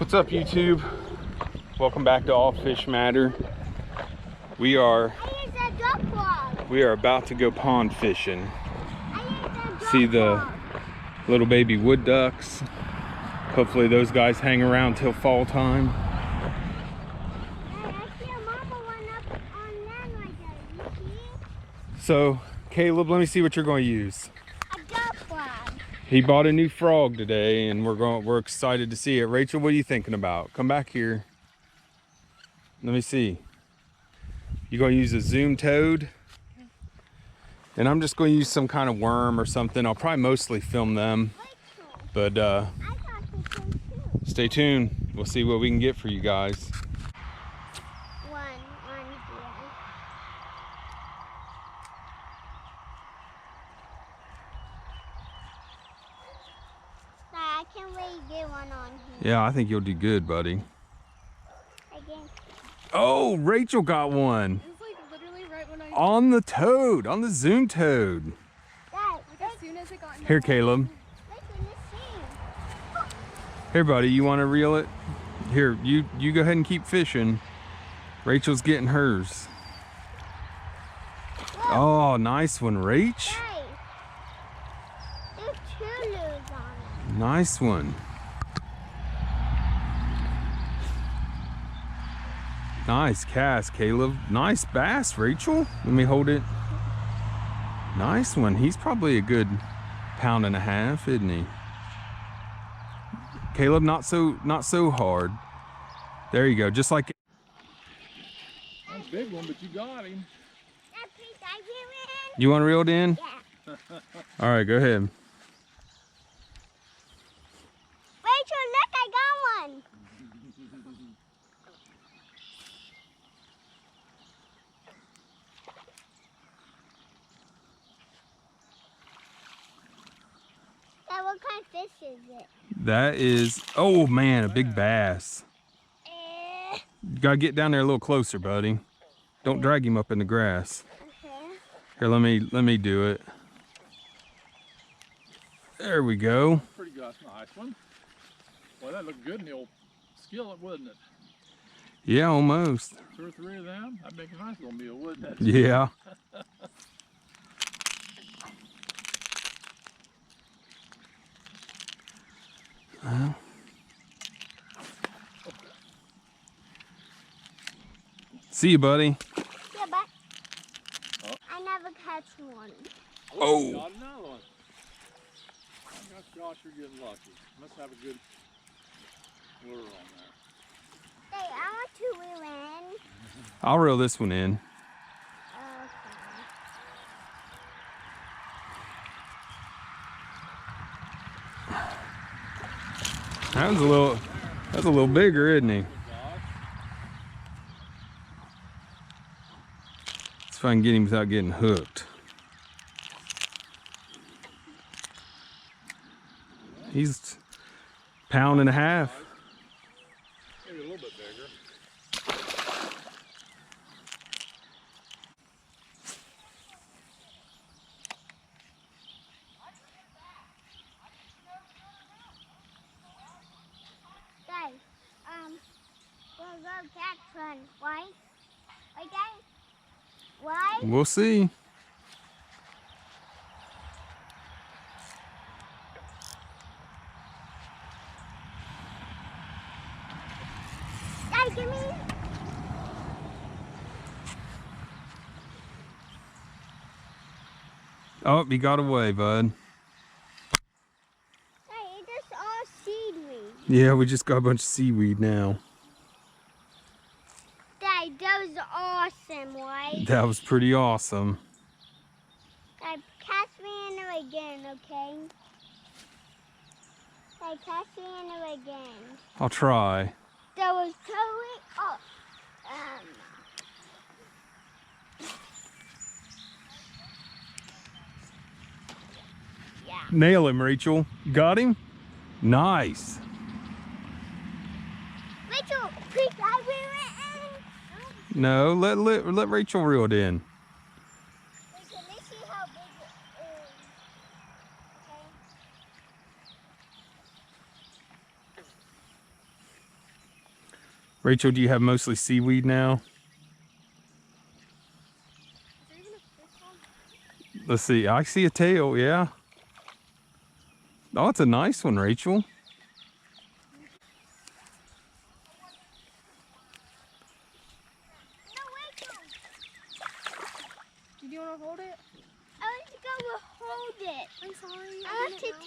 What's up, YouTube? Welcome back to All Fish Matter. We are about to go pond fishing. See the little baby wood ducks. Hopefully those guys hang around till fall time. So Caleb, let me see what you're going to use. A duck frog. He bought a new frog today and we're excited to see it. Rachel, what are you thinking about? Come back here. Let me see. You're going to use a zoom toad? And I'm just going to use some kind of worm or something. I'll probably mostly film them. But stay tuned. We'll see what we can get for you guys. I can't wait to get one on here. Yeah, I think you'll do good, buddy. Oh, Rachel got one. It was like literally right when I... On the toad, on the zoom toad. Dad, like as soon as it got in the Here, Caleb. Here, buddy, you want to reel it? Here, you go ahead and keep fishing. Rachel's getting hers. Look. Oh, nice one, Rach. Hey, there's two lures on it. Nice one. Nice cast, Caleb. Nice bass, Rachel. Let me hold it. Nice one. He's probably a good 1.5 pounds, isn't he? Caleb, not so hard. There you go, just like. That's a big one, but you got him. You want to reel it in? Yeah. All right, go ahead. Rachel, look, I got one. Dad, what kind of fish is it? That is, oh man, a big bass. You gotta get down there a little closer, buddy. Don't drag him up in the grass. Okay. Here, let me do it. There we go. Pretty good, nice one. Well, that looked good in the old skillet, wouldn't it? Yeah, almost. 2 or 3 of them. That'd make a nice little meal, wouldn't it? Yeah. See you, buddy. Yeah, but I never catch one. Oh. Got another one. I got Josh, you're getting lucky. Must have a good lure on there. Hey, I want to reel in. I'll reel this one in. That's a little bigger, isn't he? Let's see if I can get him without getting hooked. He's 1.5 pounds. Maybe a little bit bigger. Guys, we'll go catch one. Why? Okay? Why? We'll see. Dad, give me. Oh, he got away, bud. Hey, it's just all seaweed. Yeah, we just got a bunch of seaweed now. Dad, that was awesome, right? That was pretty awesome. Dad, catch me in it again, okay? Dad, catch me in it again. I'll try. That was totally awesome. Yeah. Nail him, Rachel. Got him? Nice. Rachel, please, I reel it in. No, let Rachel reel it in. Rachel, let's see how big it is. Okay? Rachel, do you have mostly seaweed now? Is there even a fish on? Let's see. I see a tail, yeah. Oh, it's a nice one, Rachel. No, Rachel. Do you want to hold it? I want to go hold it. I'm sorry. I want to take a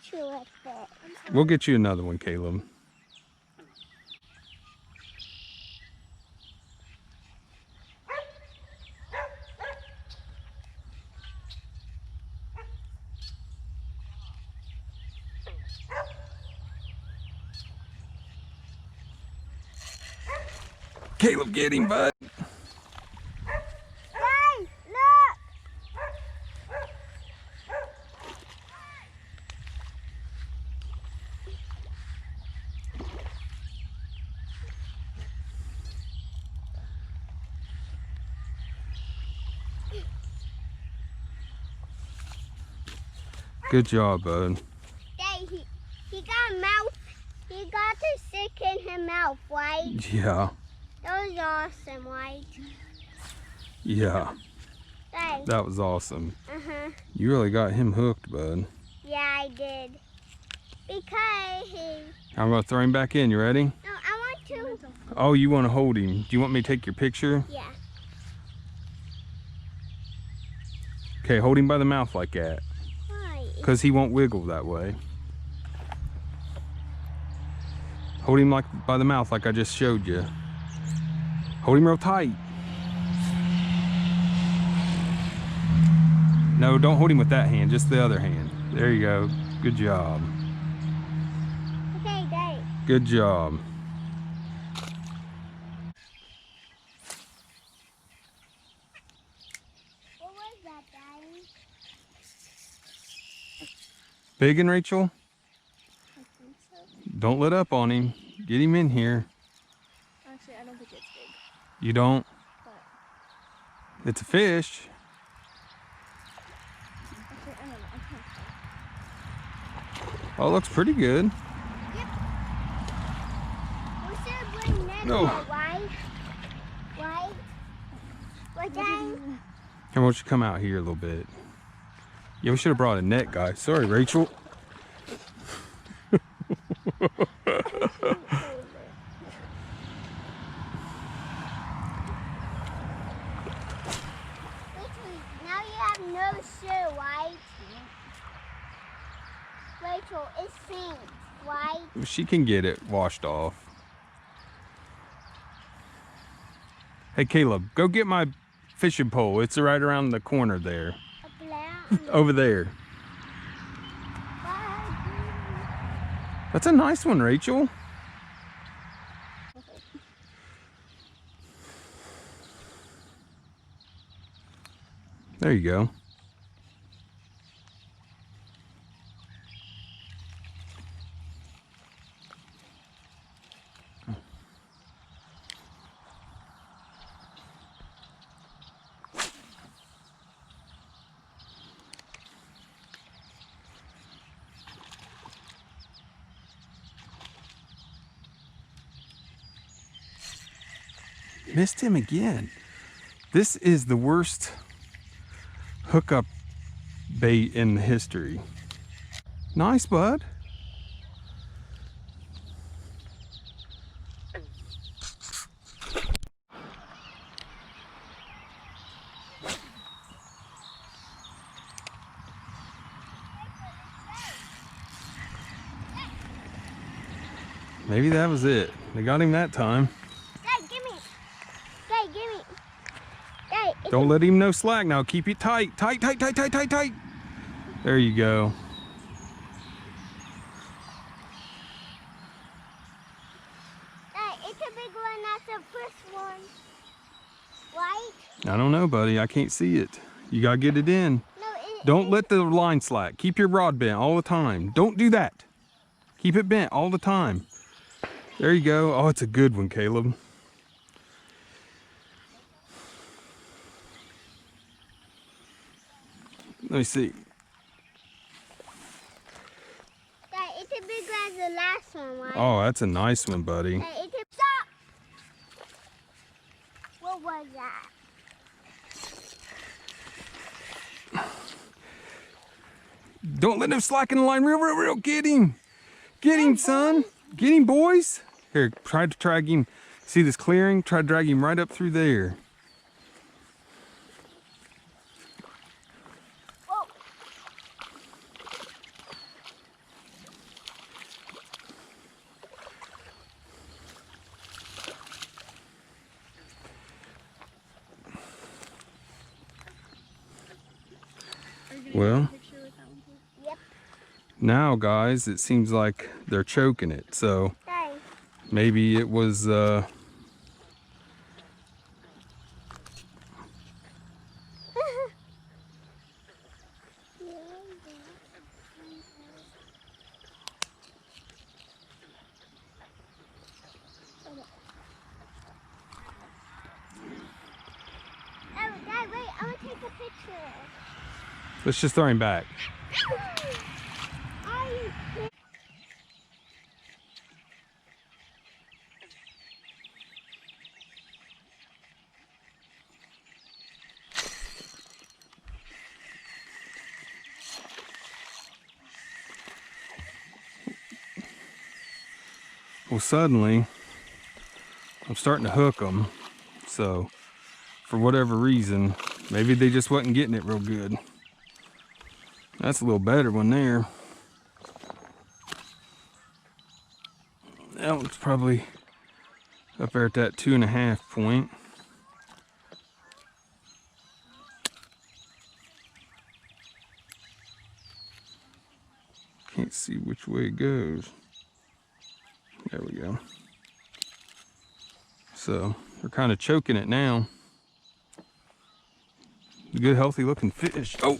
picture of it. I'm sorry. We'll get you another one, Caleb. Caleb, get him, bud. Guys, look. Good job, bud. Dad, he got a mouth. He got a stick in his mouth, right? Yeah, That was awesome, right? yeah. Dad. That was awesome. Uh-huh. You really got him hooked, bud. Yeah, I did. Because he... I'm gonna throw him back in. You ready? No, I want to... Oh, you want to hold him. Do you want me to take your picture? Yeah. Okay, hold him by the mouth like that. Why? Because he won't wiggle that way. Hold him like by the mouth like I just showed you. Hold him real tight. No, don't hold him with that hand, just the other hand. There you go. Good job. Okay, Dad. Good job. What was that, Daddy? Big one, Rachel? I think so. Don't let up on him. Get him in here. Actually, I don't think it's big. You don't? But It's a fish. actually, I don't know. I can't tell. Oh, it looks pretty good. We should bring that No. here, right? Right? What, Dad? Here, why don't you come out here a little bit? Yeah, we should have brought a net, guys. Sorry, Rachel. Now you have no shoe, right? Rachel, it sinks, right? She can get it washed off. Hey, Caleb, go get my fishing pole. It's right around the corner there. Up there. Over there. That's a nice one, Rachel. There you go. Missed him again. This is the worst hookup bait in history. Nice, bud. Maybe that was it. They got him that time. Dad, give me. Dad, give me. Dad, it's Don't let him know slack now. Keep it tight. Tight, tight, tight, tight, tight, tight. There you go. Dad, it's a big one. That's the first one. Right? I don't know, buddy. I can't see it. You gotta get it in. No, Don't let the line slack. Keep your rod bent all the time. Don't do that. Keep it bent all the time. There you go. Oh, it's a good one, Caleb. Let me see. Dad, it's a big one as the last one, right? Oh, that's a nice one, buddy. Dad, it's a... Stop! What was that? Don't let him slacken the line. Real. Get him. Get him, son. Get him, boys. Here, try to drag him. See this clearing? Try to drag him right up through there. Whoa. Are you gonna Well. take a picture with that one too? Yep. Now, guys, it seems like they're choking it. So Hey. maybe it was, Oh, Dad, wait, I want to take a picture. let's just throw him back. Are you kidding? Well, suddenly, I'm starting to hook them. So, for whatever reason, maybe they just wasn't getting it real good. That's a little better one there. That one's probably up there at that 2.5 point. Can't see which way it goes. There we go. So we're kind of choking it now. A good, healthy looking fish. Oh!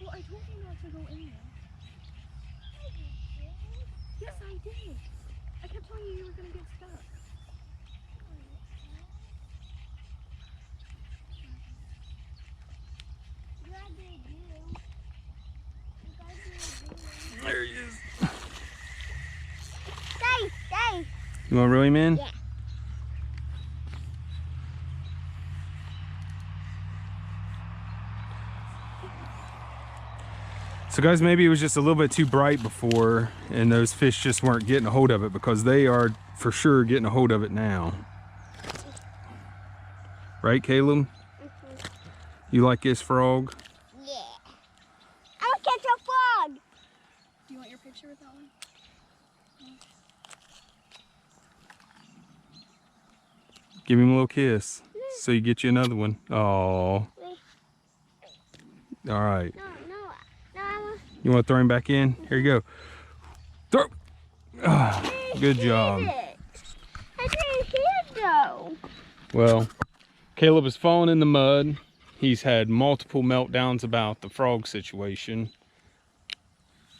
Well, I told you not to go in there. Yes, I did. I kept telling you you were gonna get stuck. There he is. Stay. You want to reel him in? Yeah. So guys, maybe it was just a little bit too bright before and those fish just weren't getting a hold of it, because they are for sure getting a hold of it now. Right, Caleb? You like this frog? Yeah. I'm gonna catch a frog. Do you want your picture with that one? Give him a little kiss so you get you another one. Oh. All right. No, I want. You want to throw him back in? Here you go. Throw. Ah, good job. I didn't hit it though. Well, Caleb has fallen in the mud. He's had multiple meltdowns about the frog situation.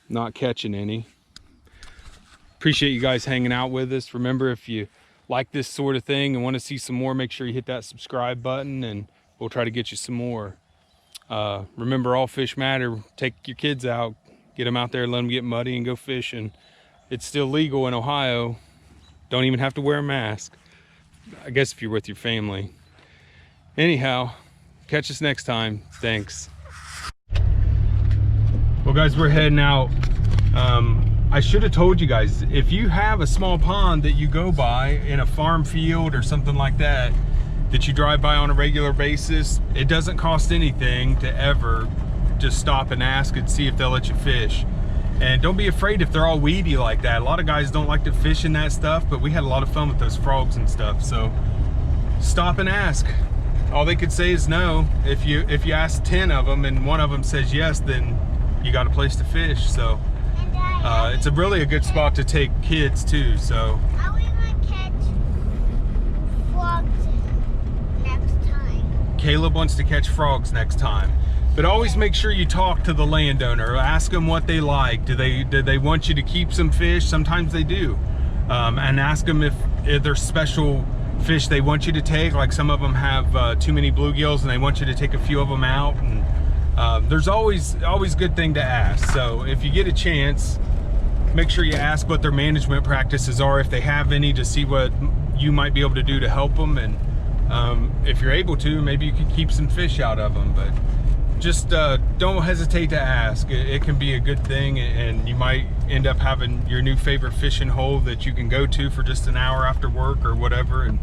Not catching any. Appreciate you guys hanging out with us. Remember, if you like this sort of thing and want to see some more, make sure you hit that subscribe button and we'll try to get you some more. Remember, all fish matter. Take your kids out, get them out there, let them get muddy and go fishing. It's still legal in Ohio. Don't even have to wear a mask. I guess if you're with your family. Anyhow, catch us next time. Thanks. Well guys, we're heading out. I should have told you guys, if you have a small pond that you go by in a farm field or something like that, that you drive by on a regular basis, it doesn't cost anything to ever just stop and ask and see if they'll let you fish. And don't be afraid if they're all weedy like that. A lot of guys don't like to fish in that stuff, but we had a lot of fun with those frogs and stuff. So stop and ask. All they could say is no. If you ask 10 of them and one of them says yes, then you got a place to fish. So it's really a good spot to take kids too. So Are we gonna catch frogs next time? Caleb wants to catch frogs next time. But always make sure you talk to the landowner. Ask them what they like. Do they want you to keep some fish? Sometimes they do. And ask them if there's special fish they want you to take. Like some of them have too many bluegills and they want you to take a few of them out. And there's always good thing to ask. So if you get a chance, make sure you ask what their management practices are, if they have any, to see what you might be able to do to help them. And if you're able to, maybe you can keep some fish out of them. But just don't hesitate to ask. It can be a good thing, and you might end up having your new favorite fishing hole that you can go to for just an hour after work or whatever. And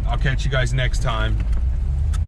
I'll catch you guys next time.